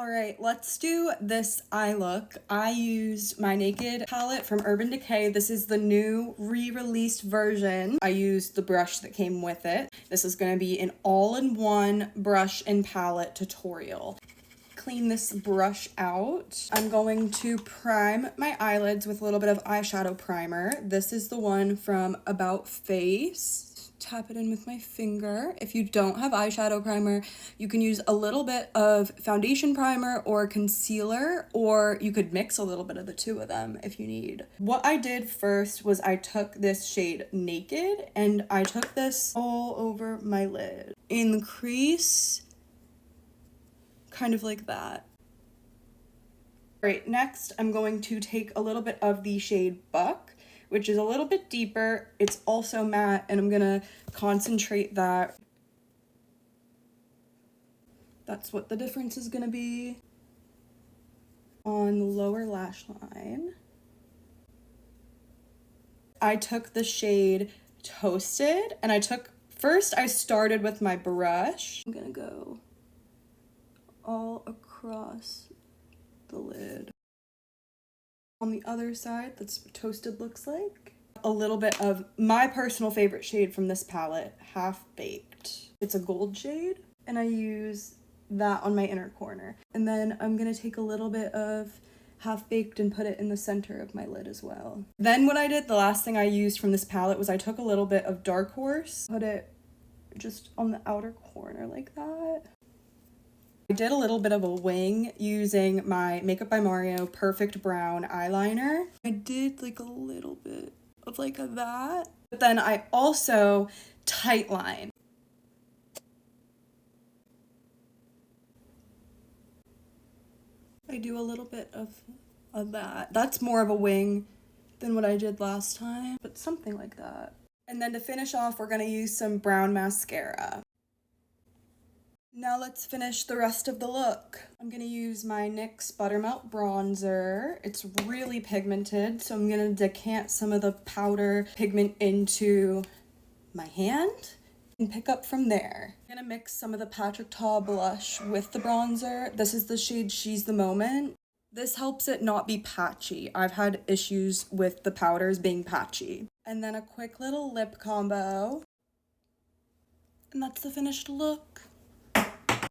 All right, let's do this eye look. I used my Naked palette from Urban Decay. This is the new re-released version. I used the brush that came with it. This is going to be an all-in-one brush and palette tutorial. Clean this brush out. I'm going to prime my eyelids with a little bit of eyeshadow primer. This is the one from About Face. Tap it in with my finger. If you don't have eyeshadow primer, you can use a little bit of foundation primer or concealer, or you could mix a little bit of the two of them if you need. What I did first was I took this shade Naked and I took this all over my lid. In the crease, kind of like that. All right, next I'm going to take a little bit of the shade Buck, which is a little bit deeper. It's also matte, and I'm gonna concentrate that. That's what the difference is gonna be on the lower lash line. I took the shade Toasted, and first I started with my brush. I'm gonna go all across the lid. On the other side, that's what Toasted looks like. A little bit of my personal favorite shade from this palette, Half Baked. It's a gold shade, and I use that on my inner corner. And then I'm gonna take a little bit of Half Baked and put it in the center of my lid as well. Then what I did, the last thing I used from this palette, was I took a little bit of Dark Horse, put it just on the outer corner like that. I did a little bit of a wing using my Makeup by Mario Perfect Brown eyeliner. I did like a little bit of like that. But then I also tightline. I do a little bit of that. That's more of a wing than what I did last time, but something like that. And then to finish off, we're gonna use some brown mascara. Now let's finish the rest of the look. I'm gonna use my NYX Buttermelt bronzer. It's really pigmented, so I'm gonna decant some of the powder pigment into my hand and pick up from there. I'm gonna mix some of the Patrick Ta blush with the bronzer. This is the shade She's the Moment. This helps it not be patchy. I've had issues with the powders being patchy. And then a quick little lip combo. And that's the finished look.